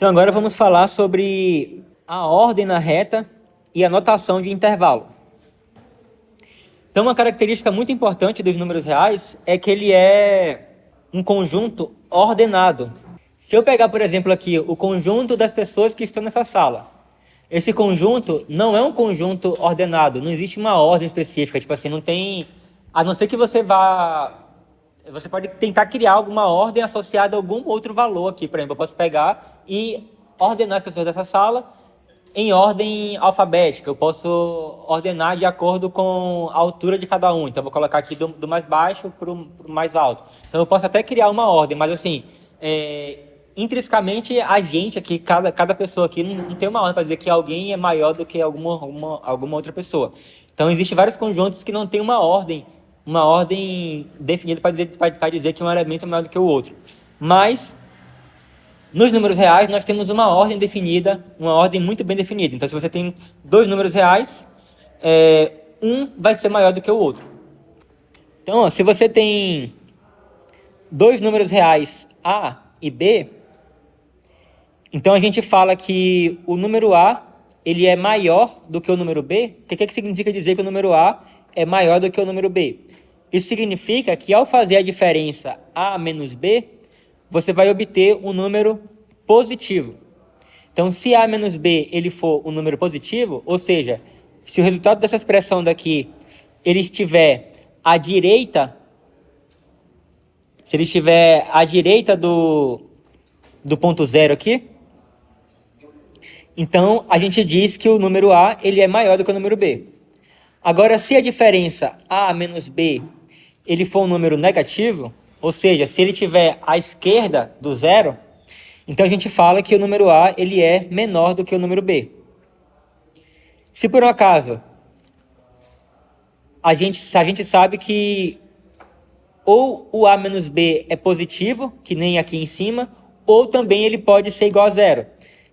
Então agora vamos falar sobre a ordem na reta e a notação de intervalo. Então uma característica muito importante dos números reais é que ele é um conjunto ordenado. Se eu pegar, por exemplo, aqui o conjunto das pessoas que estão nessa sala, esse conjunto não é um conjunto ordenado, não existe uma ordem específica, tipo assim, não tem... A não ser que você pode tentar criar alguma ordem associada a algum outro valor aqui. Por exemplo, eu posso pegar e ordenar as pessoas dessa sala em ordem alfabética. Eu posso ordenar de acordo com a altura de cada um. Então, eu vou colocar aqui do mais baixo para o mais alto. Então, eu posso até criar uma ordem, mas assim, intrinsecamente, a gente aqui, cada pessoa aqui, não tem uma ordem para dizer que alguém é maior do que alguma outra pessoa. Então, existem vários conjuntos que não tem uma ordem definida para dizer que um elemento é maior do que o outro. Mas, nos números reais, nós temos uma ordem definida, uma ordem muito bem definida. Então, se você tem dois números reais, um vai ser maior do que o outro. Então, ó, se você tem dois números reais A e B, então a gente fala que o número A ele é maior do que o número B. O que significa dizer que o número A é maior do que o número B? Isso significa que ao fazer a diferença A menos B, você vai obter um número positivo. Então, se A menos B ele for um número positivo, ou seja, se o resultado dessa expressão daqui ele estiver à direita, se ele estiver à direita do ponto zero aqui, então a gente diz que o número A ele é maior do que o número B. Agora, se a diferença A menos B ele for um número negativo, ou seja, se ele estiver à esquerda do zero, então a gente fala que o número A ele é menor do que o número B. Se por um acaso a gente sabe que ou o A menos B é positivo, que nem aqui em cima, ou também ele pode ser igual a zero.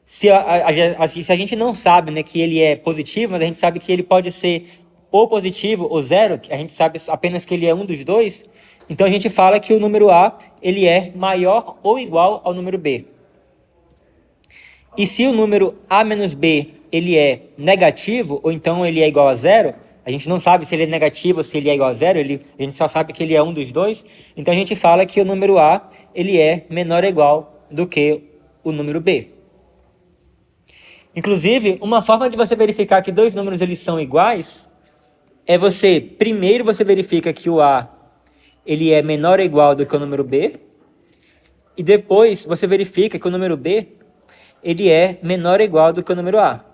Se a gente não sabe, né, que ele é positivo, mas a gente sabe que ele pode ser ou positivo ou zero, a gente sabe apenas que ele é um dos dois, então a gente fala que o número A ele é maior ou igual ao número B. E se o número A menos B ele é negativo, ou então ele é igual a zero, a gente não sabe se ele é negativo ou se ele é igual a zero, a gente só sabe que ele é um dos dois, então a gente fala que o número A ele é menor ou igual do que o número B. Inclusive, uma forma de você verificar que dois números eles são iguais é primeiro você verifica que o A ele é menor ou igual do que o número B, e depois você verifica que o número B ele é menor ou igual do que o número A.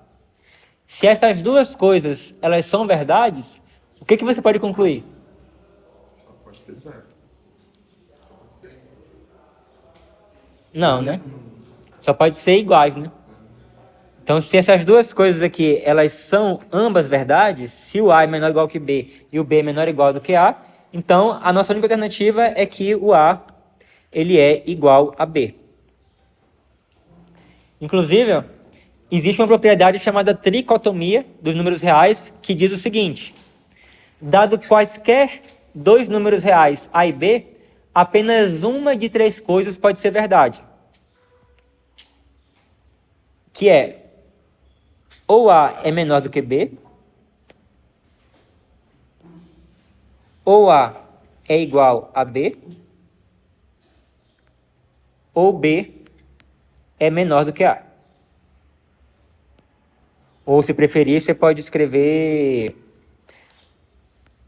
Se essas duas coisas elas são verdades, o que você pode concluir? Só pode ser zero. Pode ser. Não, né? Só pode ser iguais, né? Então, se essas duas coisas aqui, elas são ambas verdades, se o A é menor ou igual que B e o B é menor ou igual do que A, então a nossa única alternativa é que o A ele é igual a B. Inclusive, ó, existe uma propriedade chamada tricotomia dos números reais que diz o seguinte: dado quaisquer dois números reais A e B, apenas uma de três coisas pode ser verdade. Que é ou A é menor do que B, ou A é igual a B, ou B é menor do que A. Ou, se preferir, você pode escrever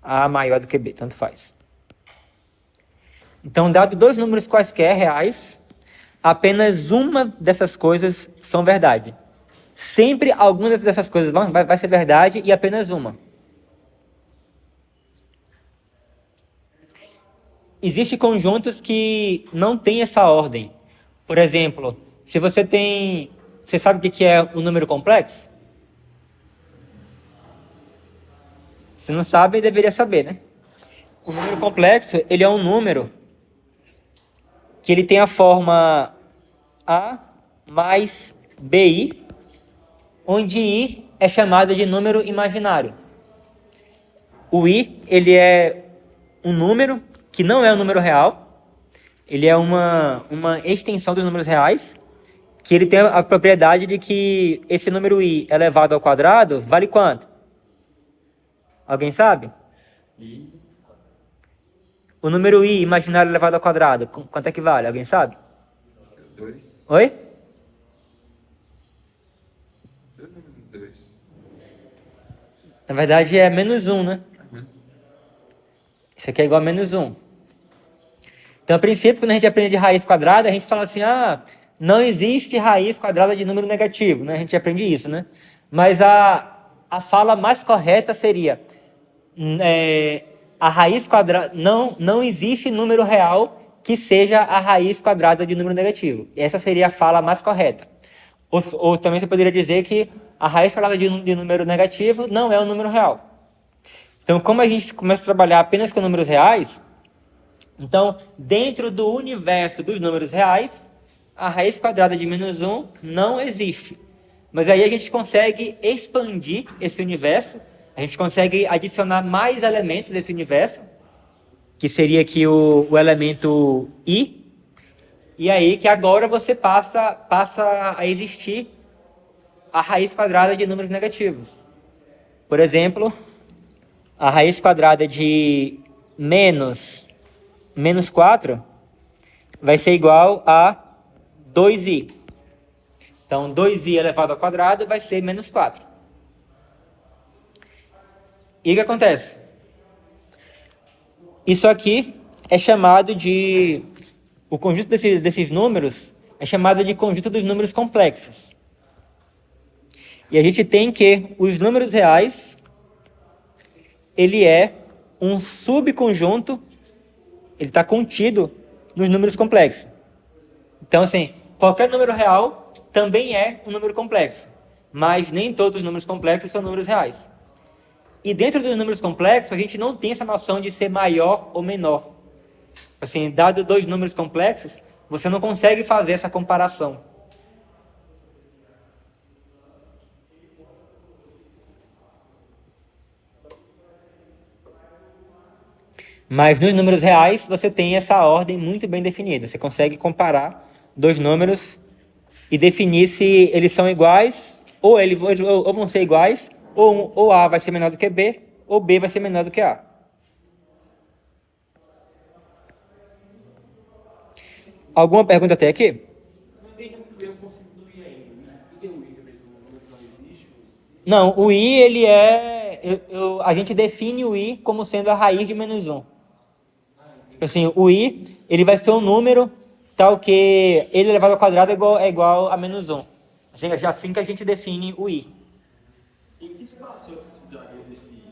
A maior do que B, tanto faz. Então, dado dois números quaisquer reais, apenas uma dessas coisas são verdade. Sempre alguma dessas coisas vai ser verdade e apenas uma. Existem conjuntos que não têm essa ordem. Por exemplo, se você tem... Você sabe o que é um número complexo? Se não sabe, deveria saber, né? O número complexo, ele é um número que ele tem a forma A mais BI, onde I é chamado de número imaginário. O I, ele é um número que não é um número real, ele é uma extensão dos números reais, que ele tem a propriedade de que esse número i elevado ao quadrado vale quanto? Alguém sabe? E O número i imaginário elevado ao quadrado, quanto é que vale? Alguém sabe? 2. Oi? 2. Na verdade é menos 1, né? Isso aqui é igual a menos 1. Então, a princípio, quando a gente aprende de raiz quadrada, a gente fala assim, não existe raiz quadrada de número negativo, né? A gente aprende isso, né? Mas a fala mais correta seria, a raiz quadrada, não existe número real que seja a raiz quadrada de número negativo. Essa seria a fala mais correta. Ou também você poderia dizer que a raiz quadrada de número negativo não é um número real. Então, como a gente começa a trabalhar apenas com números reais, então, dentro do universo dos números reais, a raiz quadrada de menos 1 não existe. Mas aí a gente consegue expandir esse universo, a gente consegue adicionar mais elementos desse universo, que seria aqui o elemento i, e aí que agora você passa a existir a raiz quadrada de números negativos. Por exemplo, a raiz quadrada de menos 4 vai ser igual a 2i. Então, 2i elevado ao quadrado vai ser menos 4. E o que acontece? Isso aqui é chamado de... O conjunto desses números é chamado de conjunto dos números complexos. E a gente tem que os números reais, ele é um subconjunto, ele está contido nos números complexos. Então, assim, qualquer número real também é um número complexo, mas nem todos os números complexos são números reais. E dentro dos números complexos, a gente não tem essa noção de ser maior ou menor. Assim, dado dois números complexos, você não consegue fazer essa comparação. Mas nos números reais, você tem essa ordem muito bem definida. Você consegue comparar dois números e definir se eles são iguais, ou vão ser iguais, ou A vai ser menor do que B, ou B vai ser menor do que A. Alguma pergunta até aqui? Não, o i, ele é... a gente define o i como sendo a raiz de menos 1. Assim, o i, ele vai ser um número tal que ele elevado ao quadrado é igual a menos 1. Assim que a gente define o i. Em que situação eu precisaria desse i?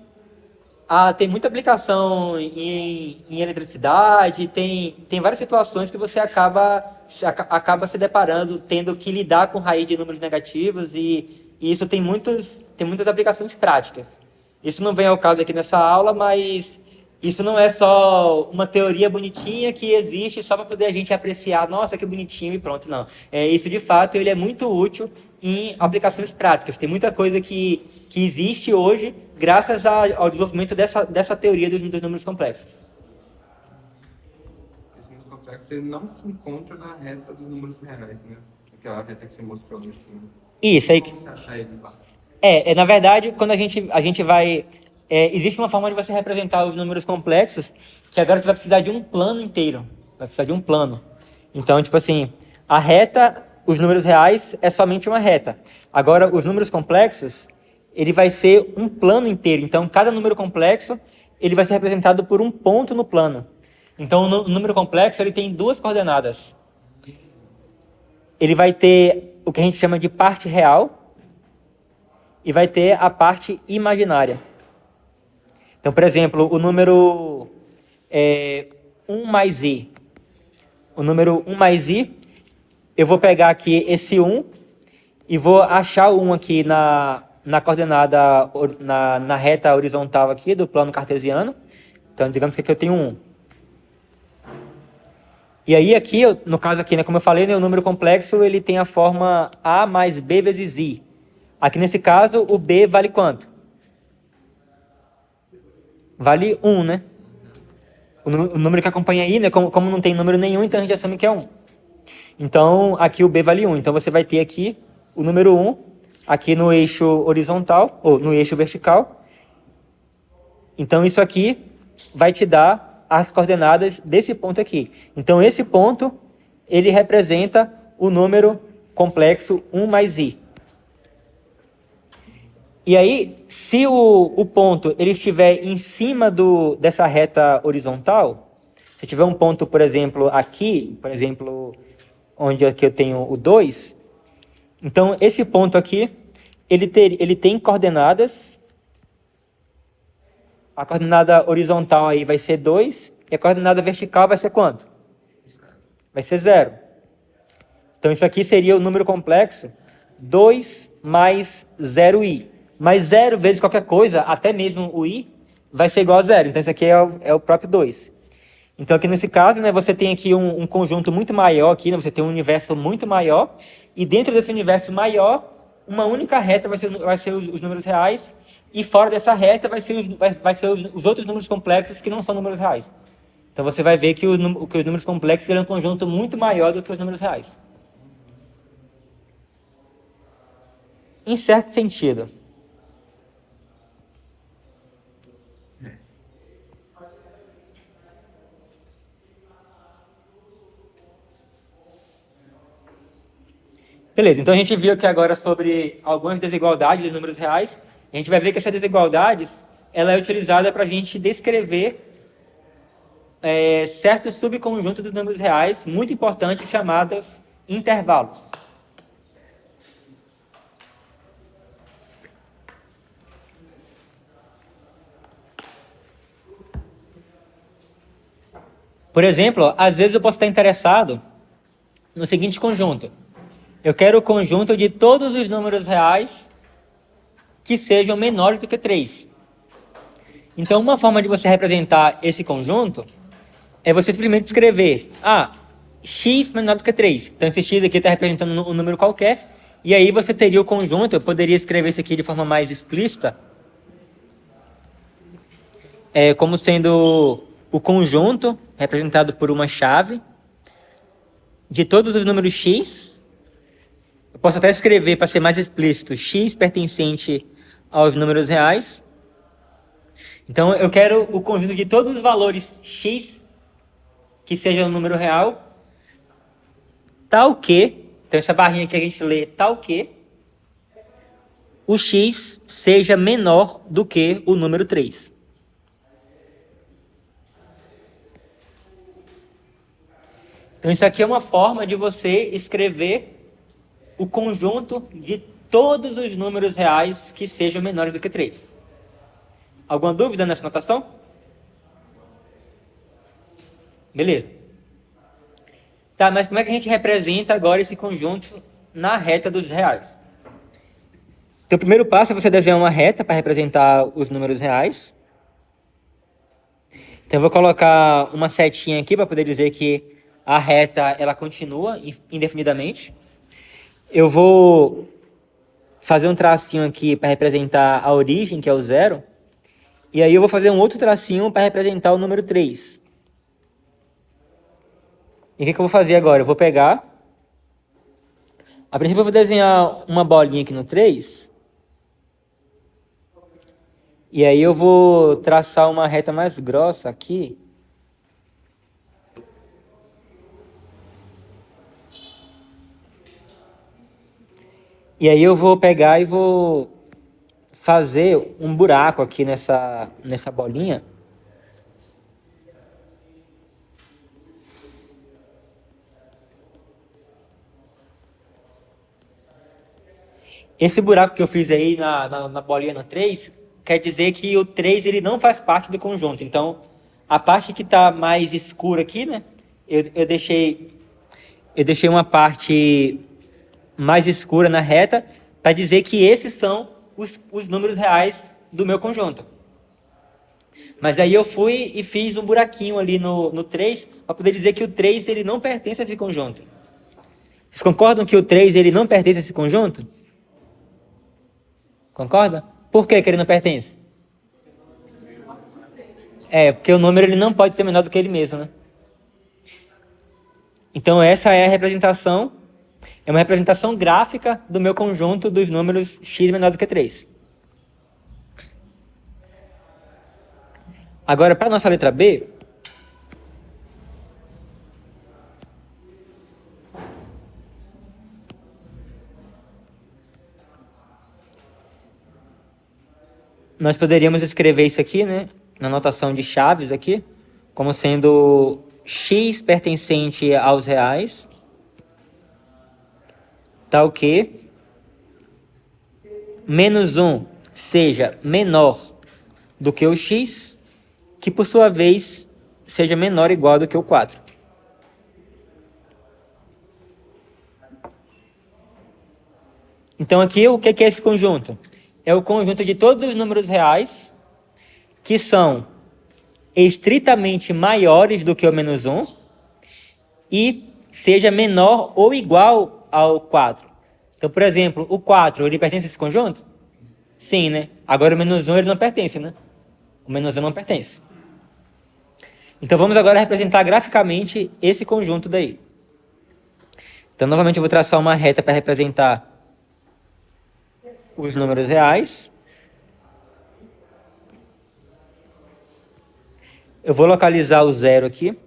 Tem muita aplicação em eletricidade, tem várias situações que você acaba se deparando, tendo que lidar com raiz de números negativos e isso tem muitas aplicações práticas. Isso não vem ao caso aqui nessa aula, mas isso não é só uma teoria bonitinha que existe só para poder a gente apreciar, nossa, que bonitinho e pronto, não. Isso, de fato, ele é muito útil em aplicações práticas. Tem muita coisa que existe hoje graças ao desenvolvimento dessa teoria dos números complexos. Esse número complexo ele não se encontra na reta dos números reais, né? Aquela reta que você mostrou ali em cima. Isso aí. Como você achar ele lá? Na verdade, quando a gente vai... existe uma forma de você representar os números complexos que agora você vai precisar de um plano inteiro. Vai precisar de um plano. Então, tipo assim, a reta, os números reais é somente uma reta. Agora, os números complexos, ele vai ser um plano inteiro. Então, cada número complexo, ele vai ser representado por um ponto no plano. Então, o número complexo, ele tem duas coordenadas. Ele vai ter o que a gente chama de parte real e vai ter a parte imaginária. Então, por exemplo, o número 1 mais i. O número 1 mais i, eu vou pegar aqui esse 1 e vou achar o 1 aqui na coordenada, na reta horizontal aqui do plano cartesiano. Então, digamos que aqui eu tenho 1. E aí aqui, no caso aqui, né, como eu falei, né, o número complexo ele tem a forma a mais b vezes i. Aqui nesse caso, o b vale quanto? Vale 1, né? O número que acompanha i, né, como não tem número nenhum, então a gente assume que é 1. Então, aqui o b vale 1. Então, você vai ter aqui o número 1, aqui no eixo horizontal, ou no eixo vertical. Então, isso aqui vai te dar as coordenadas desse ponto aqui. Então, esse ponto, ele representa o número complexo 1 mais i. E aí, se o ponto ele estiver em cima dessa reta horizontal, se tiver um ponto, por exemplo, aqui, por exemplo, onde aqui eu tenho o 2, então esse ponto aqui, ele tem coordenadas. A coordenada horizontal aí vai ser 2, e a coordenada vertical vai ser quanto? Vai ser 0. Então isso aqui seria o número complexo 2 mais 0i. Mas 0 vezes qualquer coisa, até mesmo o i, vai ser igual a 0. Então isso aqui é o próprio 2. Então aqui nesse caso, né, você tem aqui um conjunto muito maior aqui, né, você tem um universo muito maior, e dentro desse universo maior, uma única reta vai ser os números reais, e fora dessa reta vai ser os outros números complexos que não são números reais. Então você vai ver que os números complexos serão um conjunto muito maior do que os números reais. Em certo sentido. Beleza, então a gente viu aqui agora sobre algumas desigualdades dos números reais. A gente vai ver que essas desigualdades ela é utilizada para a gente descrever certos subconjuntos dos números reais, muito importantes, chamados intervalos. Por exemplo, às vezes eu posso estar interessado no seguinte conjunto. Eu quero o conjunto de todos os números reais que sejam menores do que 3. Então, uma forma de você representar esse conjunto é você simplesmente escrever x menor do que 3. Então, esse x aqui está representando um número qualquer, e aí você teria o conjunto, eu poderia escrever isso aqui de forma mais explícita, como sendo o conjunto representado por uma chave de todos os números x. Eu posso até escrever, para ser mais explícito, x pertencente aos números reais. Então, eu quero o conjunto de todos os valores x que seja um número real, tal que, então essa barrinha que a gente lê, tal que o x seja menor do que o número 3. Então, isso aqui é uma forma de você escrever o conjunto de todos os números reais que sejam menores do que 3. Alguma dúvida nessa notação? Beleza. Tá, mas como é que a gente representa agora esse conjunto na reta dos reais? Então, o primeiro passo é você desenhar uma reta para representar os números reais. Então, eu vou colocar uma setinha aqui para poder dizer que a reta ela continua indefinidamente. Eu vou fazer um tracinho aqui para representar a origem, que é o 0. E aí eu vou fazer um outro tracinho para representar o número 3. E o que eu vou fazer agora? Eu vou pegar... A princípio eu vou desenhar uma bolinha aqui no 3. E aí eu vou traçar uma reta mais grossa aqui. E aí eu vou pegar e vou fazer um buraco aqui nessa bolinha. Esse buraco que eu fiz aí na bolinha no 3, quer dizer que o 3 ele não faz parte do conjunto. Então, a parte que está mais escura aqui, né? Eu deixei uma parte mais escura na reta para dizer que esses são os números reais do meu conjunto. Mas aí eu fui e fiz um buraquinho ali no 3 para poder dizer que o 3 ele não pertence a esse conjunto. Vocês concordam que o 3 ele não pertence a esse conjunto? Concorda? Por que ele não pertence? Porque o número ele não pode ser menor do que ele mesmo, né? Então essa é a representação, é uma representação gráfica do meu conjunto dos números x menor do que 3. Agora, para a nossa letra B, nós poderíamos escrever isso aqui, né, na notação de chaves aqui, como sendo x pertencente aos reais, tal que menos 1 seja menor do que o x, que por sua vez seja menor ou igual do que o 4. Então aqui o que é esse conjunto? É o conjunto de todos os números reais que são estritamente maiores do que o menos 1 e seja menor ou igual ao 4. Então, por exemplo, o 4, ele pertence a esse conjunto? Sim, né? Agora o menos 1 ele não pertence, né? O menos 1 não pertence. Então vamos agora representar graficamente esse conjunto daí. Então novamente eu vou traçar uma reta para representar os números reais. Eu vou localizar o 0 aqui.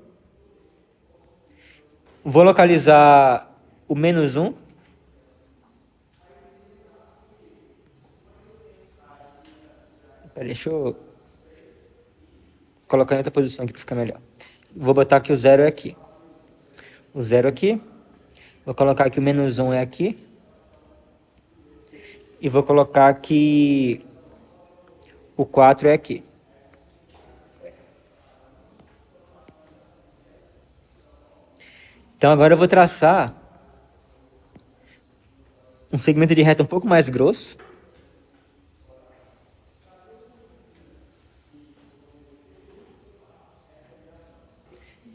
Vou localizar o menos 1. Deixa eu colocar em outra posição aqui para ficar melhor. Vou botar que o 0 é aqui. O 0 aqui. Vou colocar que o menos 1 é aqui. E vou colocar que o 4 é aqui. Então agora eu vou traçar um segmento de reta um pouco mais grosso.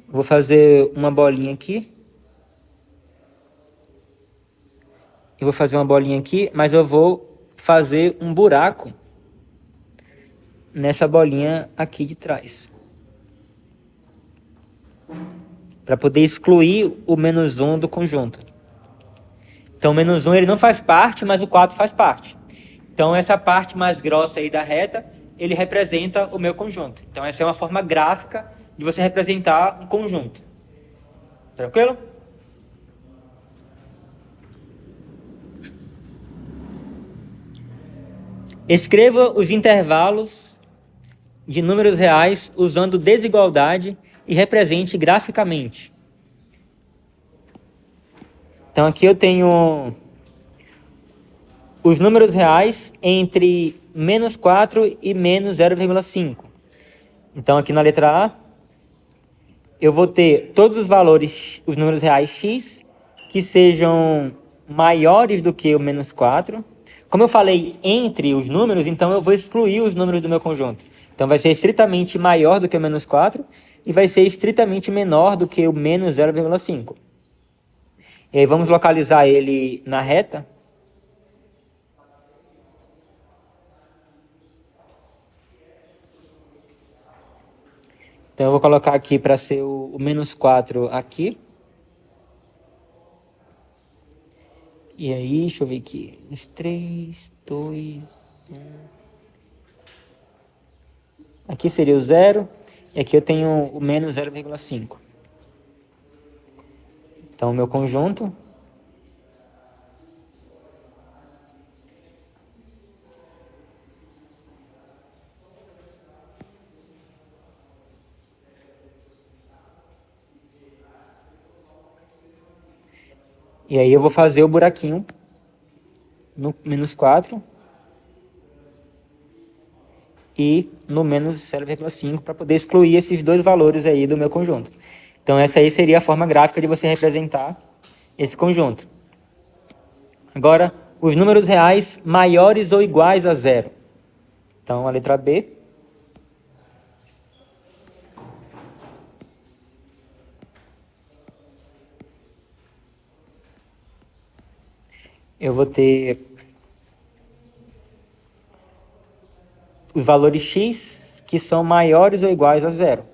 Vou fazer uma bolinha aqui. Eu vou fazer uma bolinha aqui, mas eu vou fazer um buraco nessa bolinha aqui de trás. Para poder excluir o menos 1 do conjunto. Então o menos 1 ele não faz parte, mas o 4 faz parte. Então essa parte mais grossa aí da reta, ele representa o meu conjunto. Então essa é uma forma gráfica de você representar um conjunto. Tranquilo? Escreva os intervalos de números reais usando desigualdade e represente graficamente. Então aqui eu tenho os números reais entre menos 4 e menos 0,5. Então aqui na letra A, eu vou ter todos os valores, os números reais x, que sejam maiores do que o menos 4. Como eu falei entre os números, então eu vou excluir os números do meu conjunto. Então vai ser estritamente maior do que o menos 4 e vai ser estritamente menor do que o menos 0,5. E aí vamos localizar ele na reta. Então eu vou colocar aqui para ser o menos 4 aqui. E aí, deixa eu ver aqui. 3, 2, 1. Aqui seria o 0. E aqui eu tenho o menos 0,5. Então, o meu conjunto. E aí eu vou fazer o buraquinho no menos 4 e no menos 0,5 para poder excluir esses dois valores aí do meu conjunto. Então essa aí seria a forma gráfica de você representar esse conjunto. Agora, os números reais maiores ou iguais a 0. Então a letra B. Eu vou ter os valores x que são maiores ou iguais a 0.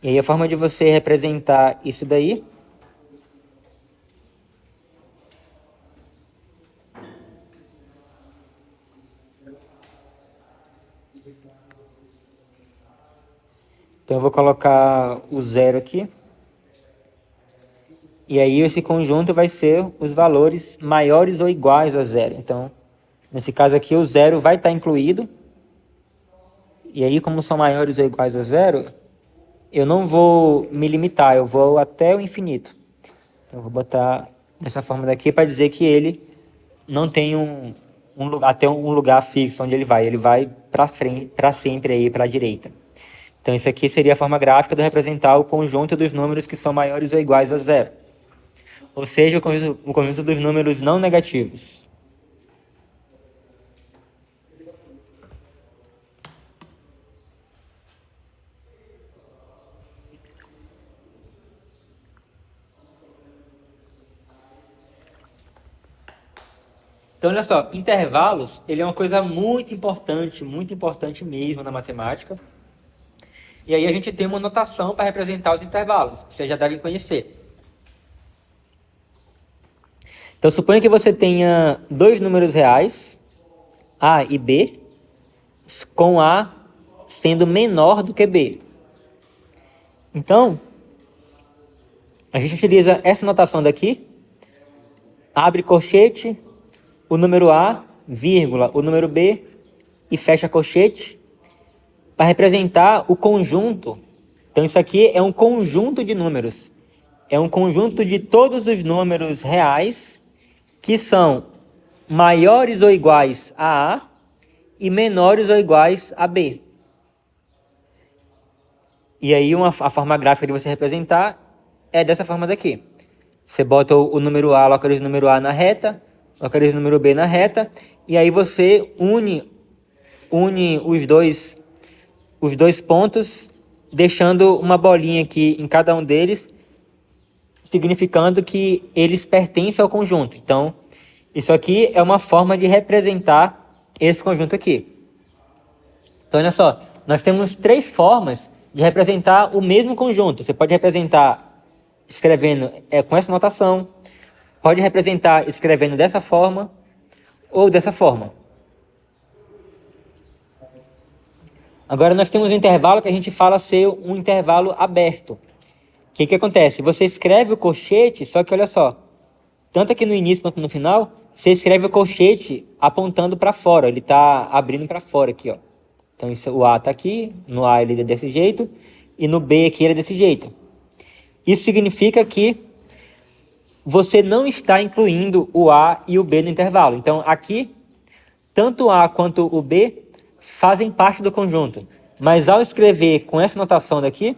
E aí a forma de você representar isso daí Então eu vou colocar o zero aqui. E aí esse conjunto vai ser os valores maiores ou iguais a zero. Então, nesse caso aqui, o zero vai estar incluído. E aí, como são maiores ou iguais a zero, eu não vou me limitar, eu vou até o infinito. Então, eu vou botar dessa forma daqui para dizer que ele não tem um lugar, até um lugar fixo onde ele vai para frente, para sempre aí para a direita. Então, isso aqui seria a forma gráfica de representar o conjunto dos números que são maiores ou iguais a zero. Ou seja, o conjunto dos números não negativos. Então, olha só, intervalos, ele é uma coisa muito importante mesmo na matemática. E aí a gente tem uma notação para representar os intervalos, que vocês já devem conhecer. Então, suponha que você tenha dois números reais, A e B, com A sendo menor do que B. Então, a gente utiliza essa notação daqui, abre colchete, o número A, vírgula, o número B, e fecha colchete, para representar o conjunto. Então, isso aqui é um conjunto de números. É um conjunto de todos os números reais que são maiores ou iguais a A e menores ou iguais a B. E aí a forma gráfica de você representar é dessa forma daqui. Você bota o número A, localiza o número A na reta, localiza o número B na reta, e aí você une os dois pontos, deixando uma bolinha aqui em cada um deles, significando que eles pertencem ao conjunto. Então, isso aqui é uma forma de representar esse conjunto aqui. Então, olha só, nós temos três formas de representar o mesmo conjunto. Você pode representar escrevendo com essa notação, pode representar escrevendo dessa forma ou dessa forma. Agora nós temos um intervalo que a gente fala ser um intervalo aberto. O que acontece? Você escreve o colchete, só que olha só, tanto aqui no início quanto no final, você escreve o colchete apontando para fora, ele está abrindo para fora aqui, ó. Então o A está aqui, no A ele é desse jeito, e no B aqui ele é desse jeito. Isso significa que você não está incluindo o A e o B no intervalo. Então aqui, tanto o A quanto o B fazem parte do conjunto. Mas ao escrever com essa notação daqui,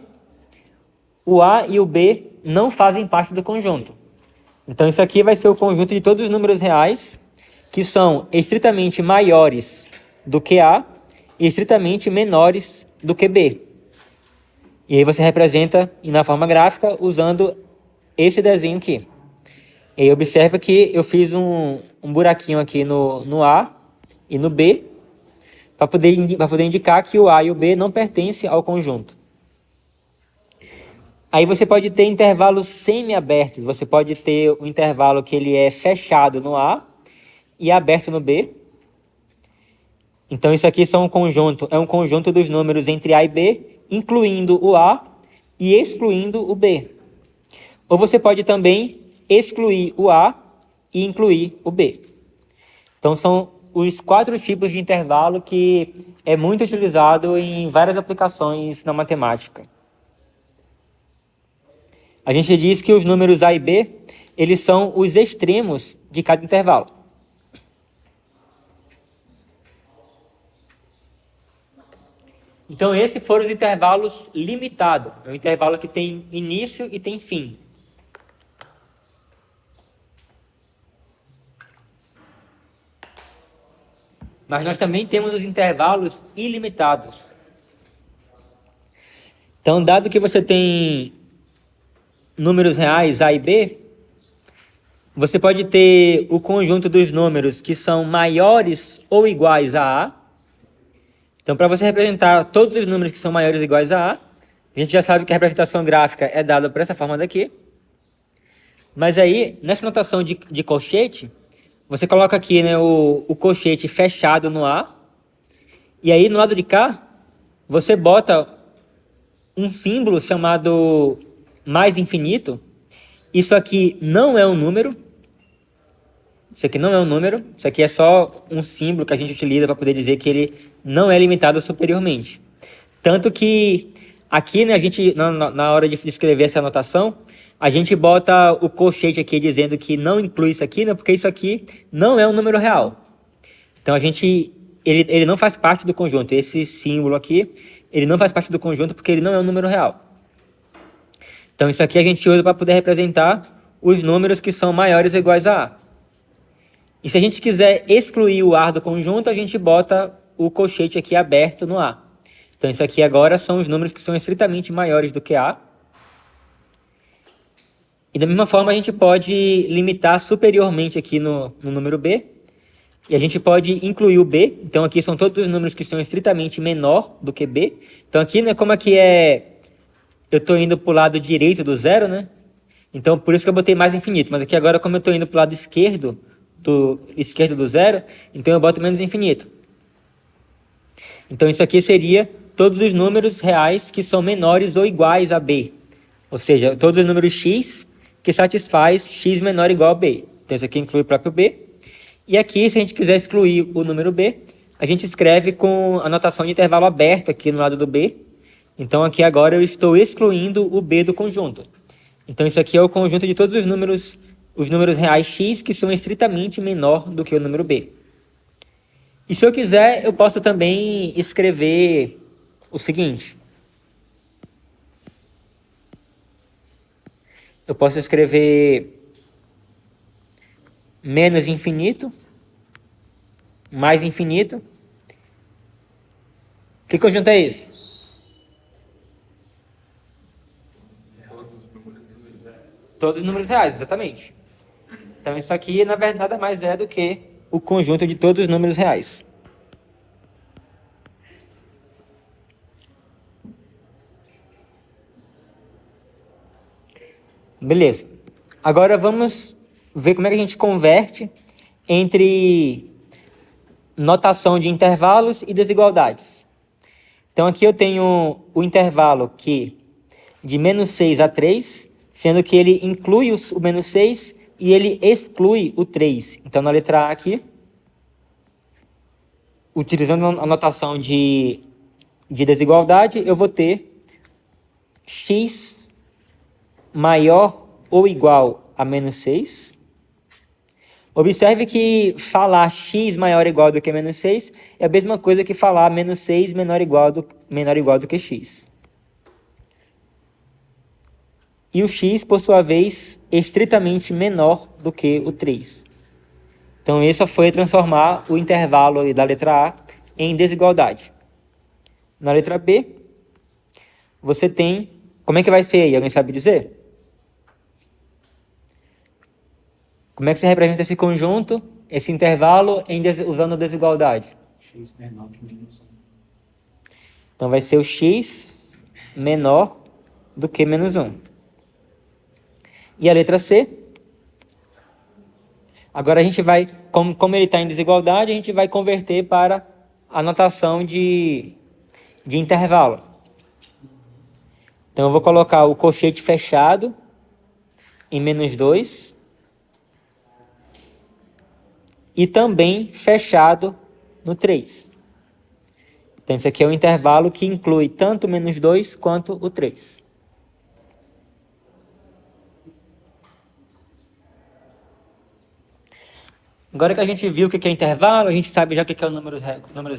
o A e o B não fazem parte do conjunto. Então isso aqui vai ser o conjunto de todos os números reais que são estritamente maiores do que A e estritamente menores do que B. E aí você representa na forma gráfica usando esse desenho aqui. E aí observa que eu fiz um buraquinho aqui no A e no B, para poder indicar que o A e o B não pertencem ao conjunto. Aí você pode ter intervalos semi-abertos. Você pode ter um intervalo que ele é fechado no A e aberto no B. Então isso aqui é um conjunto dos números entre A e B, incluindo o A e excluindo o B. Ou você pode também excluir o A e incluir o B. Então são os 4 tipos de intervalo que é muito utilizado em várias aplicações na matemática. A gente diz que os números A e B, eles são os extremos de cada intervalo. Então esses foram os intervalos limitados. É um intervalo que tem início e tem fim. Mas nós também temos os intervalos ilimitados. Então, dado que você tem números reais A e B, você pode ter o conjunto dos números que são maiores ou iguais a A. Então, para você representar todos os números que são maiores ou iguais a gente já sabe que a representação gráfica é dada por essa forma daqui. Mas aí, nessa notação de colchete, você coloca aqui, né, o colchete fechado no A E aí, no lado de cá, você bota um símbolo chamado mais infinito. Isso aqui não é um número. Isso aqui não é um número. Isso aqui é só um símbolo que a gente utiliza para poder dizer que ele não é limitado superiormente. Tanto que aqui, né, a gente, na hora de escrever essa anotação, a gente bota o colchete aqui dizendo que não inclui isso aqui, né, porque isso aqui não é um número real. Então ele não faz parte do conjunto. Esse símbolo aqui, ele não faz parte do conjunto porque ele não é um número real. Então isso aqui a gente usa para poder representar os números que são maiores ou iguais a A. E se a gente quiser excluir o A do conjunto, a gente bota o colchete aqui aberto no A. Então isso aqui agora são os números que são estritamente maiores do que A. E da mesma forma a gente pode limitar superiormente aqui no número B. E a gente pode incluir o B. Então aqui são todos os números que são estritamente menor do que B. Então aqui, né, como aqui eu estou indo para o lado direito do zero, né? Então por isso que eu botei mais infinito. Mas aqui agora, como eu estou indo para o lado esquerdo do zero, então eu boto menos infinito. Então isso aqui seria todos os números reais que são menores ou iguais a B. Ou seja, todos os números x que satisfaz x menor ou igual a B. Então isso aqui inclui o próprio B. E aqui, se a gente quiser excluir o número B, a gente escreve com a notação de intervalo aberto aqui no lado do B. Então aqui agora eu estou excluindo o B do conjunto. Então isso aqui é o conjunto de todos os números reais x que são estritamente menor do que o número B. E se eu quiser, eu posso também escrever o seguinte. Eu posso escrever menos infinito, mais infinito. Que conjunto é esse? Todos os números reais, exatamente. Então isso aqui, na verdade, nada mais é do que o conjunto de todos os números reais. Beleza. Agora vamos ver como é que a gente converte entre notação de intervalos e desigualdades. Então aqui eu tenho o intervalo de menos 6 a 3, sendo que ele inclui o menos 6 e ele exclui o 3. Então na letra A aqui, utilizando a notação de desigualdade, eu vou ter x maior ou igual a menos 6. Observe que falar x maior ou igual do que menos 6 é a mesma coisa que falar menos 6 menor ou igual do que x. E o x, por sua vez, estritamente menor do que o 3. Então, isso foi transformar o intervalo da letra A em desigualdade. Na letra B, você tem... Como é que vai ser aí? Alguém sabe dizer? Como é que você representa esse conjunto, esse intervalo, usando desigualdade? X menor que menos 1. Então vai ser o x menor do que menos 1. E a letra C? Agora a gente vai, como ele está em desigualdade, a gente vai converter para a notação de intervalo. Então eu vou colocar o colchete fechado em menos 2. E também fechado no 3. Então, isso aqui é um intervalo que inclui tanto o menos 2 quanto o 3. Agora que a gente viu o que é intervalo, a gente sabe já o que é números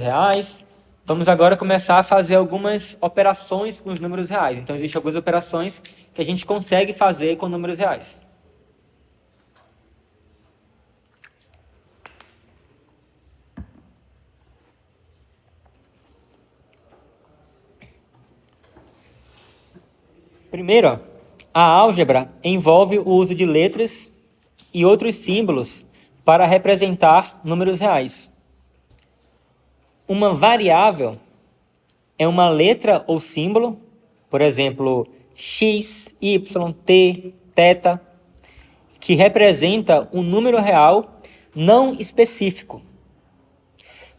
reais, vamos agora começar a fazer algumas operações com os números reais. Então, existem algumas operações que a gente consegue fazer com números reais. Primeiro, ó, a álgebra envolve o uso de letras e outros símbolos para representar números reais. Uma variável é uma letra ou símbolo, por exemplo, x, y, t, θ, que representa um número real não específico.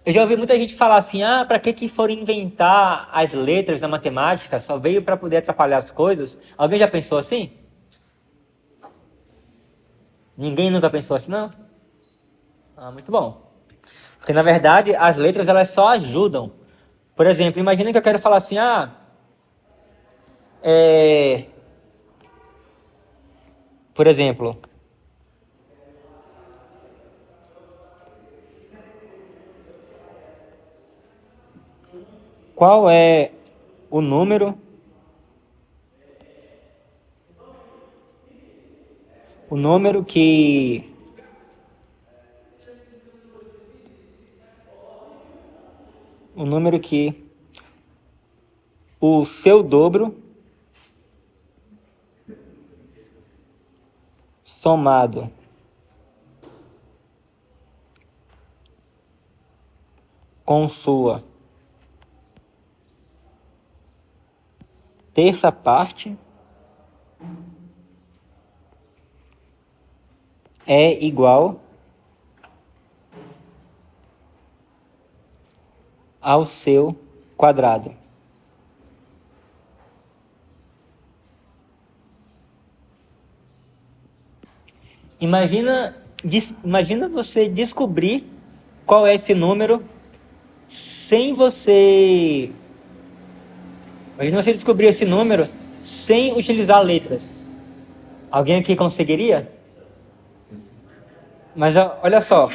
Eu já ouvi muita gente falar assim, ah, para que foram inventar as letras na matemática? Só veio para poder atrapalhar as coisas. Alguém já pensou assim? Ninguém nunca pensou assim, não? Ah, muito bom. Porque, na verdade, as letras, elas só ajudam. Por exemplo, imagina que eu quero falar assim, é... Por exemplo, qual é o número, o número que... O número que o seu dobro somado com sua terça parte é igual ao seu quadrado. Imagina você descobrir qual é esse número sem você... Imagina você descobrir esse número sem utilizar letras. Alguém aqui conseguiria? Mas olha só,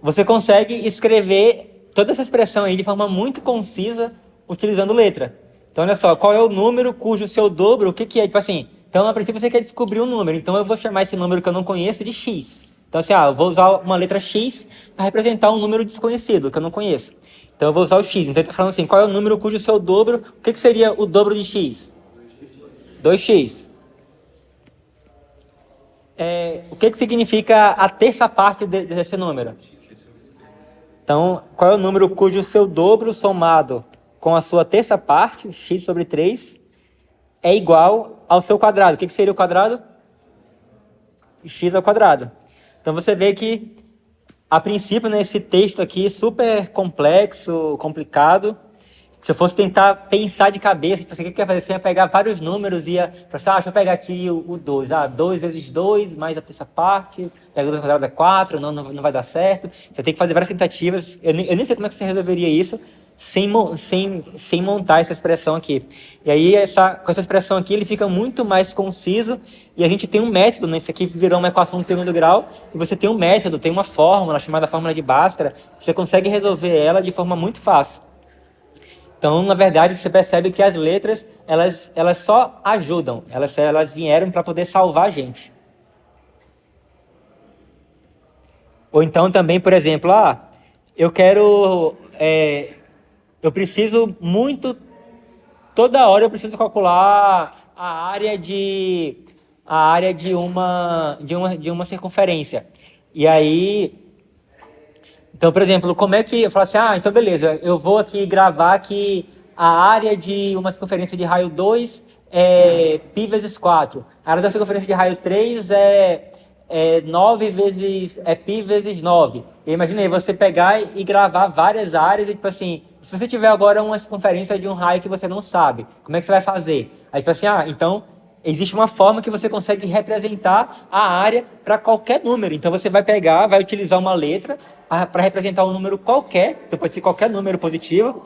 você consegue escrever toda essa expressão aí de forma muito concisa utilizando letra. Então, olha só, qual é o número cujo seu dobro, o que que é? Tipo assim, então, a princípio você quer descobrir um número, então eu vou chamar esse número que eu não conheço de x. Então, assim, eu vou usar uma letra x para representar um número desconhecido, que eu não conheço. Então, eu vou usar o x. Então, ele está falando assim, qual é o número cujo seu dobro, o que que seria o dobro de x? 2x. O que que significa a terça parte desse número? Então, qual é o número cujo seu dobro somado com a sua terça parte, x sobre 3, é igual ao seu quadrado? O que que seria o quadrado? X ao quadrado. Então, você vê que, a princípio, nesse texto aqui, super complexo, complicado, se eu fosse tentar pensar de cabeça, tipo assim, o que eu ia fazer? Você ia pegar vários números e ia falar assim, deixa eu pegar aqui o 2. 2 vezes 2 mais a terça parte, pega 2 ao quadrado é 4, não vai dar certo. Você tem que fazer várias tentativas. Eu nem sei como é que você resolveria isso sem montar essa expressão aqui. E aí, com essa expressão aqui, ele fica muito mais conciso e a gente tem um método, né? Isso aqui virou uma equação de segundo grau e você tem um método, tem uma fórmula chamada fórmula de Bhaskara, você consegue resolver ela de forma muito fácil. Então, na verdade, você percebe que as letras, elas só ajudam. Elas vieram para poder salvar a gente. Ou então também, por exemplo, eu quero... eu preciso muito... Toda hora eu preciso calcular a área de uma circunferência. E aí... Então, por exemplo, como é que eu falo assim, então beleza, eu vou aqui gravar que a área de uma circunferência de raio 2 é π vezes 4. A área da circunferência de raio 3 é 9 vezes, π vezes 9. E imagina aí, você pegar e gravar várias áreas e tipo assim, se você tiver agora uma circunferência de um raio que você não sabe, como é que você vai fazer? Aí tipo assim, então... Existe uma forma que você consegue representar a área para qualquer número. Então você vai pegar, vai utilizar uma letra para representar um número qualquer, então pode ser qualquer número positivo,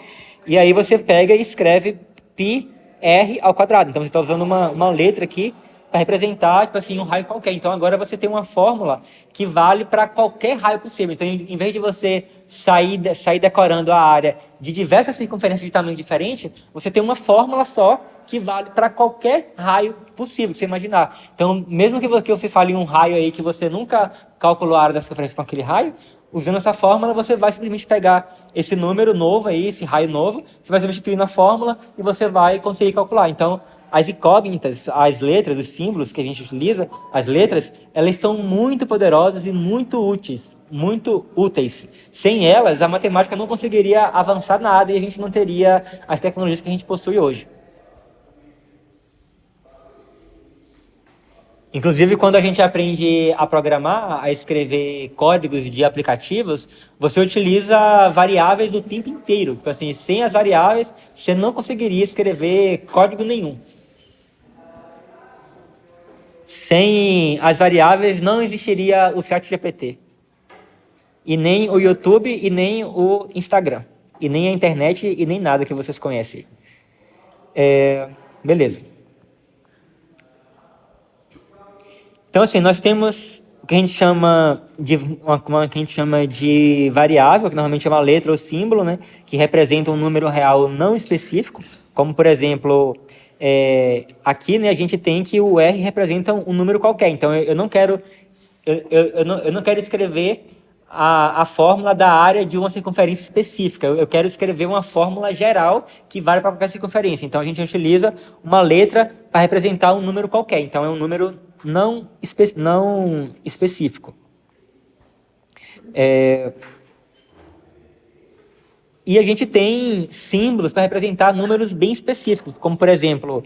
e aí você pega e escreve πr ao quadrado. Então você está usando uma letra aqui para representar, tipo assim, um raio qualquer. Então agora você tem uma fórmula que vale para qualquer raio possível. Então em vez de você sair decorando a área de diversas circunferências de tamanho diferente, você tem uma fórmula só que vale para qualquer raio possível que você imaginar. Então, mesmo que você fale um raio aí que você nunca calculou a área da circunferência com aquele raio, usando essa fórmula, você vai simplesmente pegar esse número novo aí, esse raio novo, você vai substituir na fórmula e você vai conseguir calcular. Então, as incógnitas, as letras, os símbolos que a gente utiliza, as letras, elas são muito poderosas e muito úteis. Sem elas, a matemática não conseguiria avançar nada e a gente não teria as tecnologias que a gente possui hoje. Inclusive, quando a gente aprende a programar, a escrever códigos de aplicativos, você utiliza variáveis o tempo inteiro. Tipo assim, sem as variáveis, você não conseguiria escrever código nenhum. Sem as variáveis, não existiria o ChatGPT. E nem o YouTube, e nem o Instagram. E nem a internet, e nem nada que vocês conhecem. Beleza. Então, assim, nós temos o que a gente chama de que a gente chama de variável, que normalmente é uma letra ou símbolo, né, que representa um número real não específico, como, por exemplo, aqui, né, a gente tem que o R representa um número qualquer. Então, eu não quero eu não quero escrever a fórmula da área de uma circunferência específica. Eu quero escrever uma fórmula geral que vale para qualquer circunferência. Então, a gente utiliza uma letra para representar um número qualquer. Então, é um número não específico. E a gente tem símbolos para representar números bem específicos, como, por exemplo,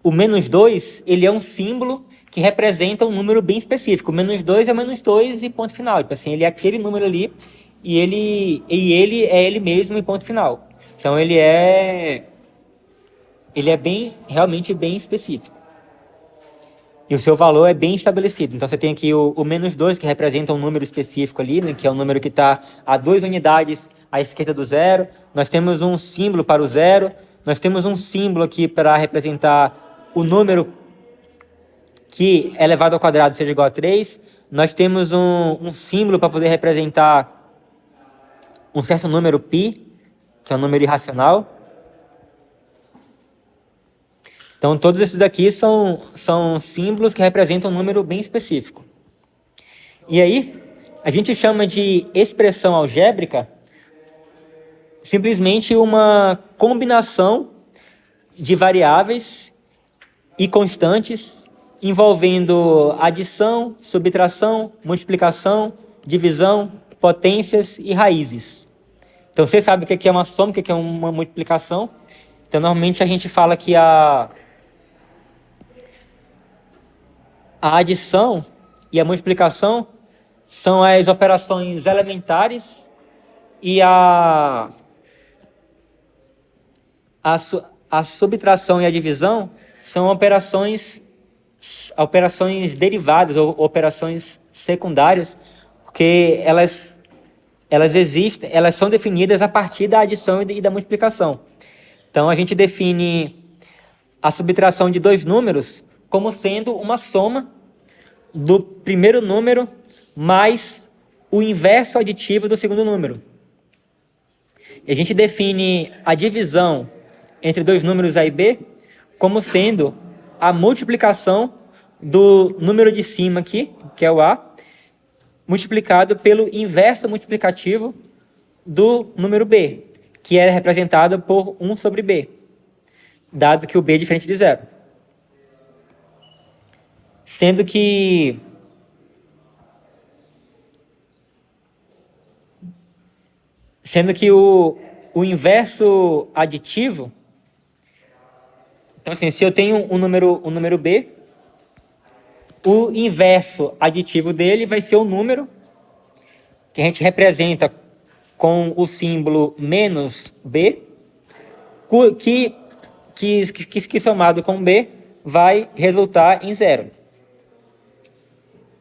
o -2, ele é um símbolo que representa um número bem específico. O -2 é o -2 e ponto final. Tipo assim, ele é aquele número ali e ele é ele mesmo e ponto final. Então, ele é realmente bem específico. E o seu valor é bem estabelecido. Então, você tem aqui o -2, que representa um número específico ali, né, que é um número que está a 2 unidades à esquerda do zero. Nós temos um símbolo para o zero. Nós temos um símbolo aqui para representar o número que elevado ao quadrado seja igual a 3. Nós temos um símbolo para poder representar um certo número π, que é um número irracional. Então, todos esses aqui são símbolos que representam um número bem específico. E aí, a gente chama de expressão algébrica simplesmente uma combinação de variáveis e constantes envolvendo adição, subtração, multiplicação, divisão, potências e raízes. Então, você sabe o que é uma soma, o que é uma multiplicação. Então, normalmente a gente fala que a adição e a multiplicação são as operações elementares e a subtração e a divisão são operações derivadas ou operações secundárias, porque elas existem, elas são definidas a partir da adição e da multiplicação. Então, a gente define a subtração de dois números como sendo uma soma do primeiro número mais o inverso aditivo do segundo número. E a gente define a divisão entre dois números A e B como sendo a multiplicação do número de cima aqui, que é o A, multiplicado pelo inverso multiplicativo do número B, que é representado por 1 sobre B, dado que o B é diferente de zero. Sendo que o inverso aditivo, então assim, se eu tenho um número B, o inverso aditivo dele vai ser o número que a gente representa com o símbolo menos B, que somado com B vai resultar em zero.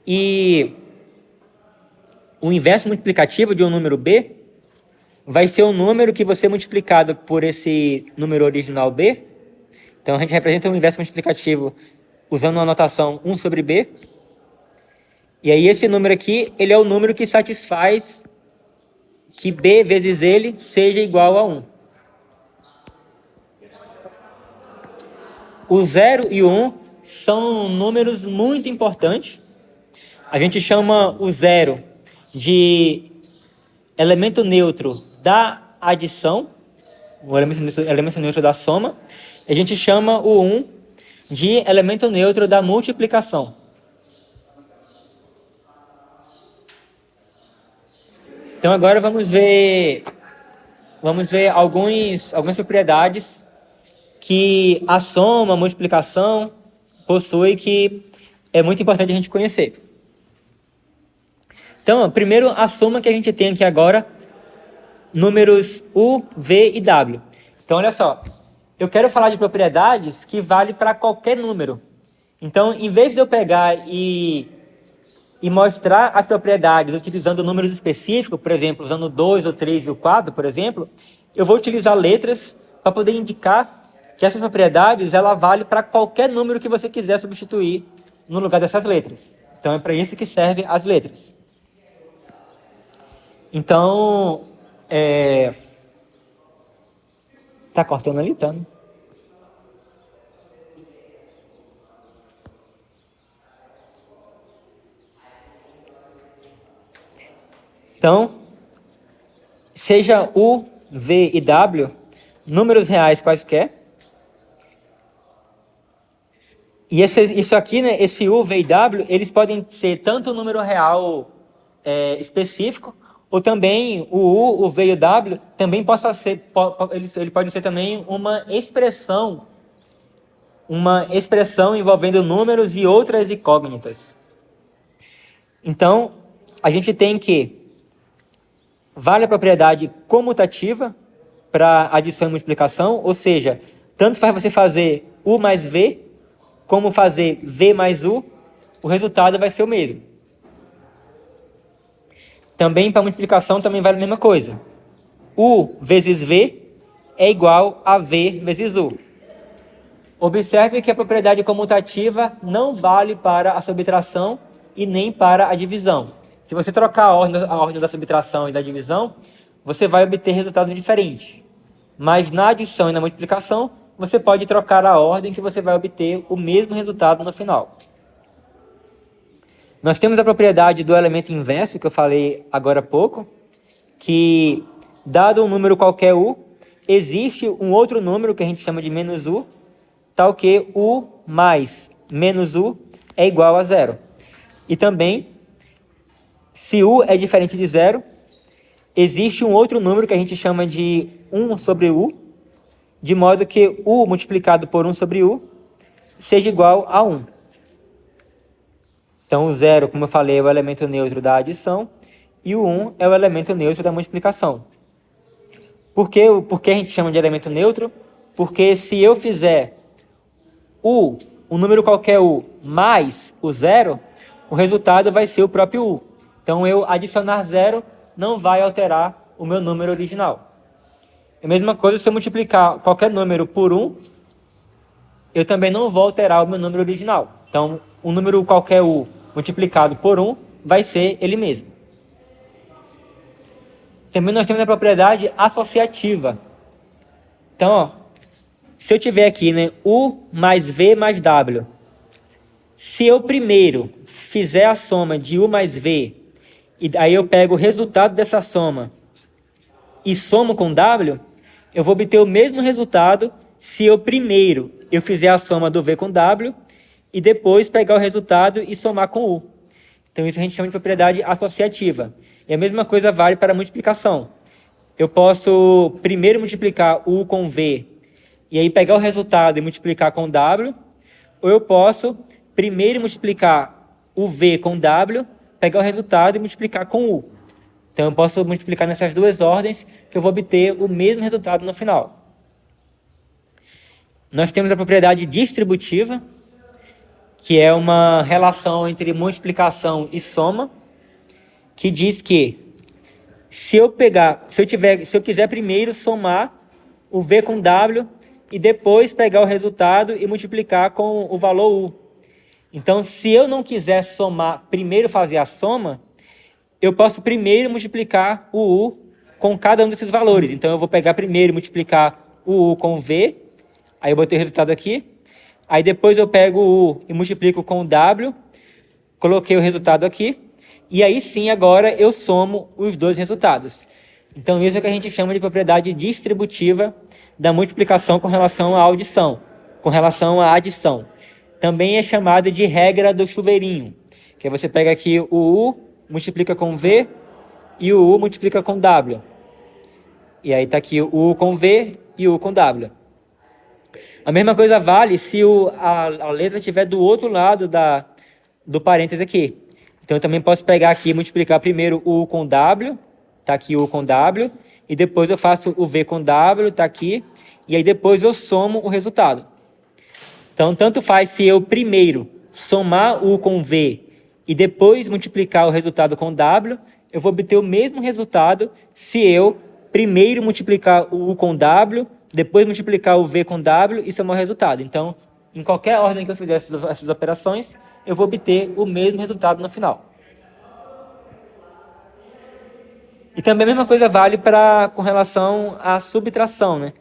E o inverso multiplicativo de um número B vai ser o número que você multiplicado por esse número original B. Então, a gente representa o inverso multiplicativo usando uma notação 1 sobre B. E aí, esse número aqui, ele é o número que satisfaz que B vezes ele seja igual a 1. O 0 e o 1 são números muito importantes. A gente chama o 0 de elemento neutro da adição, o elemento neutro da soma. A gente chama o 1 de elemento neutro da multiplicação. Então, agora vamos ver algumas propriedades que a soma, a multiplicação possui que é muito importante a gente conhecer. Então, primeiro, a soma que a gente tem aqui agora, números U, V e W. Então, olha só, eu quero falar de propriedades que vale para qualquer número. Então, em vez de eu pegar e mostrar as propriedades utilizando números específicos, por exemplo, usando o 2, o 3 e o 4, por exemplo, eu vou utilizar letras para poder indicar que essas propriedades ela vale para qualquer número que você quiser substituir no lugar dessas letras. Então, é para isso que servem as letras. Então, tá cortando ali, tá? Então, seja U, V e W, números reais quaisquer. E isso aqui, né, esse U, V e W, eles podem ser tanto um número real específico, ou também o U, o V e o W também ele pode ser também uma expressão envolvendo números e outras incógnitas. Então, a gente tem que vale a propriedade comutativa para adição e multiplicação, ou seja, tanto faz você fazer U mais V, como fazer V mais U, o resultado vai ser o mesmo. Também para multiplicação também vale a mesma coisa. U vezes V é igual a V vezes U. Observe que a propriedade comutativa não vale para a subtração e nem para a divisão. Se você trocar a ordem da subtração e da divisão, você vai obter resultados diferentes. Mas na adição e na multiplicação, você pode trocar a ordem que você vai obter o mesmo resultado no final. Nós temos a propriedade do elemento inverso, que eu falei agora há pouco, que, dado um número qualquer U, existe um outro número que a gente chama de menos U, tal que U mais menos U é igual a zero. E também, se U é diferente de zero, existe um outro número que a gente chama de 1 sobre U, de modo que U multiplicado por 1 sobre U seja igual a 1. Então, o zero, como eu falei, é o elemento neutro da adição, e o 1 é o elemento neutro da multiplicação. Por que a gente chama de elemento neutro? Porque se eu fizer U, um número qualquer U, mais o zero, o resultado vai ser o próprio U. Então, eu adicionar zero não vai alterar o meu número original. É a mesma coisa se eu multiplicar qualquer número por 1, eu também não vou alterar o meu número original. Então, um número qualquer U multiplicado por 1 vai ser ele mesmo. Também nós temos a propriedade associativa. Então, ó, se eu tiver aqui, né, U mais V mais W, se eu primeiro fizer a soma de U mais V, e aí eu pego o resultado dessa soma e somo com W, eu vou obter o mesmo resultado se eu primeiro fizer a soma do V com W e depois pegar o resultado e somar com U. Então isso a gente chama de propriedade associativa. E a mesma coisa vale para a multiplicação. Eu posso primeiro multiplicar U com V e aí pegar o resultado e multiplicar com W, ou eu posso primeiro multiplicar o V com W, pegar o resultado e multiplicar com U. Então eu posso multiplicar nessas duas ordens que eu vou obter o mesmo resultado no final. Nós temos a propriedade distributiva, que é uma relação entre multiplicação e soma, que diz que se eu quiser primeiro somar o V com W e depois pegar o resultado e multiplicar com o valor U. Então, se eu não quiser somar, primeiro fazer a soma, eu posso primeiro multiplicar o U com cada um desses valores. Então, eu vou pegar primeiro e multiplicar o U com o V, aí eu botei o resultado aqui. Aí depois eu pego o U e multiplico com o W, coloquei o resultado aqui, e aí sim agora eu somo os dois resultados. Então isso é o que a gente chama de propriedade distributiva da multiplicação com relação à adição, Também é chamada de regra do chuveirinho, que você pega aqui o U, multiplica com V, e o U multiplica com W. E aí está aqui o U com V e o U com W. A mesma coisa vale se a letra estiver do outro lado do parênteses aqui. Então, eu também posso pegar aqui e multiplicar primeiro o U com W, tá aqui o U com W, e depois eu faço o V com W, tá aqui, e aí depois eu somo o resultado. Então, tanto faz se eu primeiro somar U com V e depois multiplicar o resultado com W, eu vou obter o mesmo resultado se eu primeiro multiplicar o U com W, depois multiplicar o V com W e somar o resultado. Então, em qualquer ordem que eu fizer essas operações, eu vou obter o mesmo resultado no final. E também a mesma coisa vale com relação à subtração, né?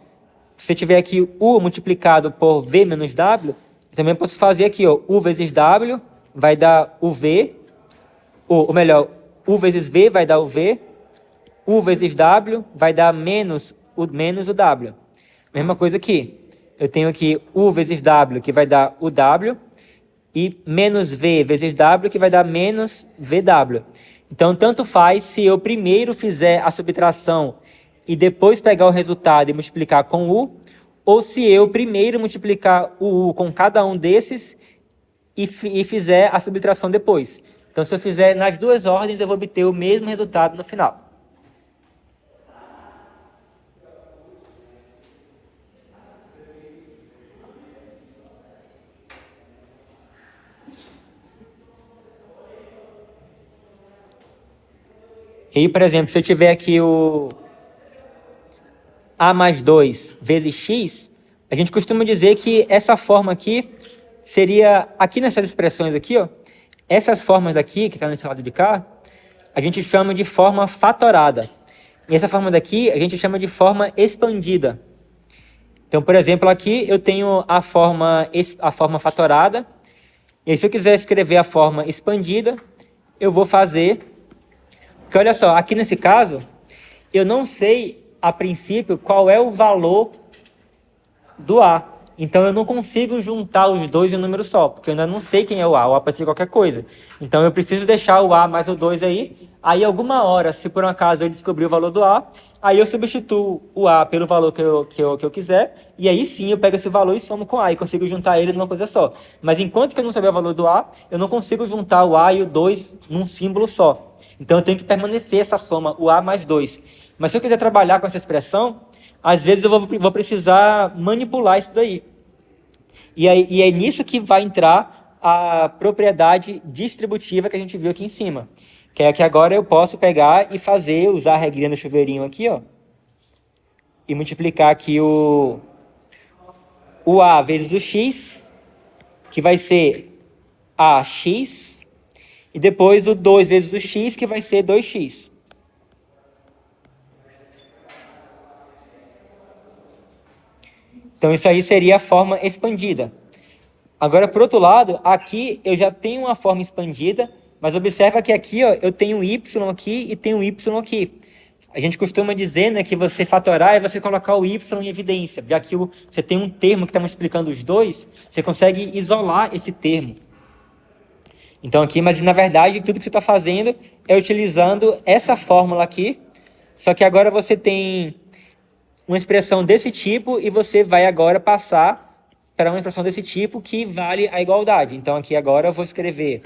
Se eu tiver aqui U multiplicado por V menos W, eu também posso fazer aqui, ó, U vezes W vai dar o V, ou melhor, U vezes V vai dar o V, U vezes W vai dar menos o W. Mesma coisa aqui. Eu tenho aqui U vezes W, que vai dar o W, e menos V vezes W, que vai dar menos VW. Então, tanto faz se eu primeiro fizer a subtração e depois pegar o resultado e multiplicar com U, ou se eu primeiro multiplicar o U com cada um desses e fizer a subtração depois. Então, se eu fizer nas duas ordens, eu vou obter o mesmo resultado no final. E aí, por exemplo, se eu tiver aqui o A mais 2 vezes X, a gente costuma dizer que essa forma aqui seria, aqui nessas expressões aqui, ó, essas formas daqui, que está nesse lado de cá, a gente chama de forma fatorada. E essa forma daqui a gente chama de forma expandida. Então, por exemplo, aqui eu tenho a forma fatorada, e se eu quiser escrever a forma expandida, eu vou fazer... Porque olha só, aqui nesse caso, eu não sei, a princípio, qual é o valor do A. Então, eu não consigo juntar os dois em um número só, porque eu ainda não sei quem é o A pode ser qualquer coisa. Então, eu preciso deixar o A mais o 2 aí. Aí, alguma hora, se por um acaso eu descobrir o valor do A, aí eu substituo o A pelo valor que eu quiser, e aí sim eu pego esse valor e somo com A, e consigo juntar ele numa coisa só. Mas enquanto que eu não saber o valor do A, eu não consigo juntar o A e o 2 num símbolo só. Então, eu tenho que permanecer essa soma, o A mais 2. Mas se eu quiser trabalhar com essa expressão, às vezes eu vou precisar manipular isso daí. E é nisso que vai entrar a propriedade distributiva que a gente viu aqui em cima. Que é que agora eu posso pegar e usar a regrinha do chuveirinho aqui, ó. E multiplicar aqui o A vezes o X, que vai ser AX. E depois o 2 vezes o x, que vai ser 2x. Então, isso aí seria a forma expandida. Agora, por outro lado, aqui eu já tenho uma forma expandida, mas observa que aqui ó, eu tenho y aqui e tenho y aqui. A gente costuma dizer, né, que você fatorar é você colocar o y em evidência. Já que você tem um termo que está multiplicando os dois, você consegue isolar esse termo. Então aqui, mas na verdade, tudo que você está fazendo é utilizando essa fórmula aqui, só que agora você tem uma expressão desse tipo e você vai agora passar para uma expressão desse tipo que vale a igualdade. Então aqui agora eu vou escrever,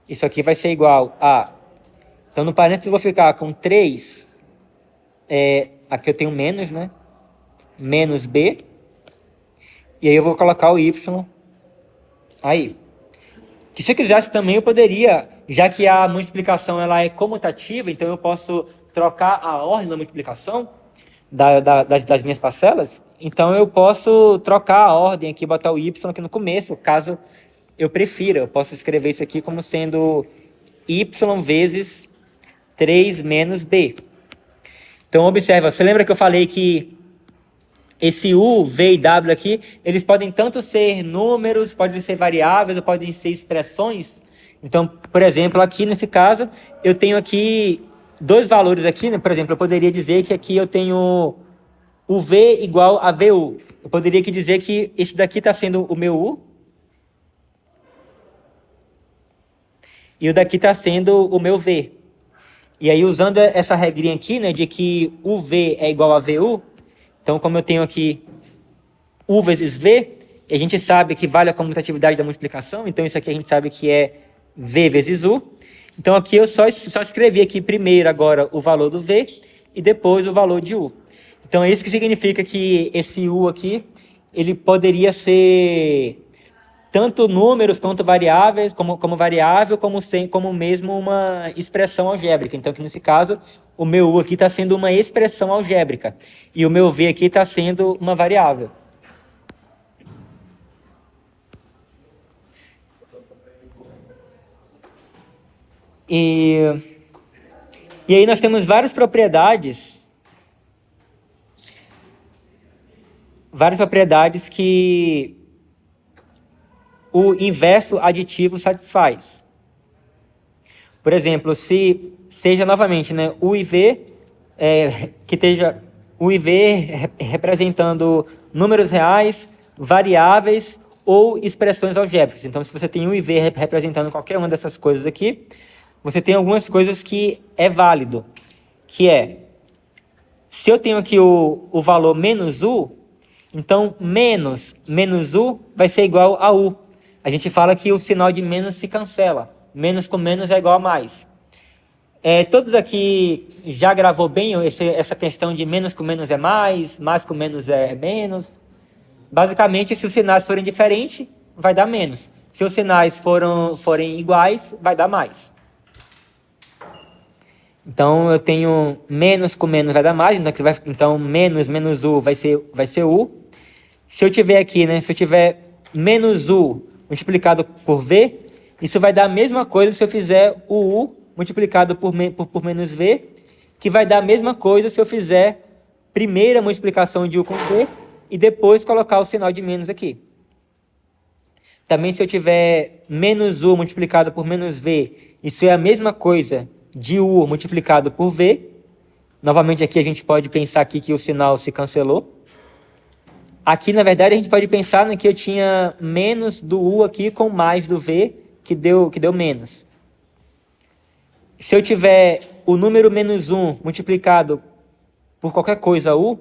isso aqui vai ser igual a... Então no parênteses eu vou ficar com 3, aqui eu tenho menos, né? Menos b, e aí eu vou colocar o y aí. Que se eu quisesse também eu poderia, já que a multiplicação ela é comutativa, então eu posso trocar a ordem da multiplicação das minhas parcelas, então eu posso trocar a ordem aqui, botar o y aqui no começo, caso eu prefira. Eu posso escrever isso aqui como sendo y vezes 3 menos b. Então observa, você lembra que eu falei que esse U, V e W aqui, eles podem tanto ser números, podem ser variáveis, ou podem ser expressões. Então, por exemplo, aqui nesse caso, eu tenho aqui dois valores aqui, né? Por exemplo, eu poderia dizer que aqui eu tenho o V igual a VU. Eu poderia aqui dizer que esse daqui está sendo o meu U. E o daqui está sendo o meu V. E aí, usando essa regrinha aqui, né, de que o V é igual a VU, então, como eu tenho aqui U vezes V, a gente sabe que vale a comutatividade da multiplicação, então isso aqui a gente sabe que é V vezes U. Então aqui eu só escrevi aqui primeiro agora o valor do V e depois o valor de U. Então é isso que significa que esse U aqui, ele poderia ser tanto números quanto variáveis, como variável, como mesmo uma expressão algébrica. Então aqui nesse caso, o meu U aqui está sendo uma expressão algébrica e o meu V aqui está sendo uma variável. E aí nós temos várias propriedades que o inverso aditivo satisfaz. Por exemplo, se seja novamente, né, U e V, que esteja U e V representando números reais, variáveis ou expressões algébricas. Então, se você tem U e V representando qualquer uma dessas coisas aqui, você tem algumas coisas que é válido, que é, se eu tenho aqui o valor menos U, então menos U vai ser igual a U. A gente fala que o sinal de menos se cancela. Menos com menos é igual a mais. Todos aqui já gravou bem essa questão de menos com menos é mais com menos é menos. Basicamente, se os sinais forem diferentes, vai dar menos. Se os sinais forem iguais, vai dar mais. Então, eu tenho menos com menos vai dar mais, então menos U vai ser U. Se eu tiver aqui, né, se eu tiver menos U multiplicado por V, isso vai dar a mesma coisa se eu fizer o U multiplicado por menos V, que vai dar a mesma coisa se eu fizer primeira multiplicação de U com V e depois colocar o sinal de menos aqui. Também se eu tiver menos U multiplicado por menos V, isso é a mesma coisa de U multiplicado por V. Novamente aqui a gente pode pensar aqui que o sinal se cancelou. Aqui, na verdade, a gente pode pensar que eu tinha menos do U aqui com mais do V, que deu menos. Se eu tiver o número menos 1 multiplicado por qualquer coisa U,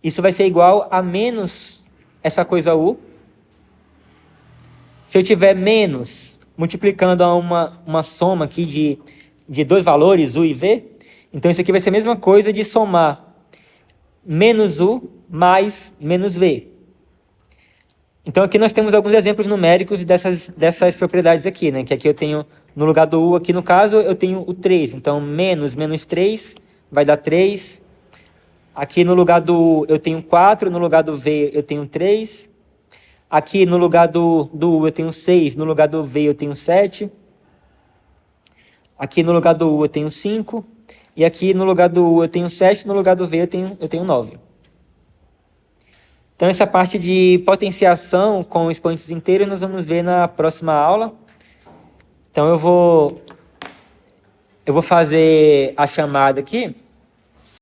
isso vai ser igual a menos essa coisa U. Se eu tiver menos multiplicando a uma soma aqui de dois valores, U e V, então isso aqui vai ser a mesma coisa de somar menos U mais menos V. Então aqui nós temos alguns exemplos numéricos dessas propriedades aqui, né? Que aqui eu tenho, no lugar do U, aqui no caso, eu tenho o 3. Então menos 3 vai dar 3. Aqui no lugar do U eu tenho 4, no lugar do V eu tenho 3. Aqui no lugar do U eu tenho 6, no lugar do V eu tenho 7. Aqui no lugar do U eu tenho 5. E aqui no lugar do U eu tenho 7, no lugar do V eu tenho 9. Então essa parte de potenciação com expoentes inteiros nós vamos ver na próxima aula. Então eu vou fazer a chamada aqui.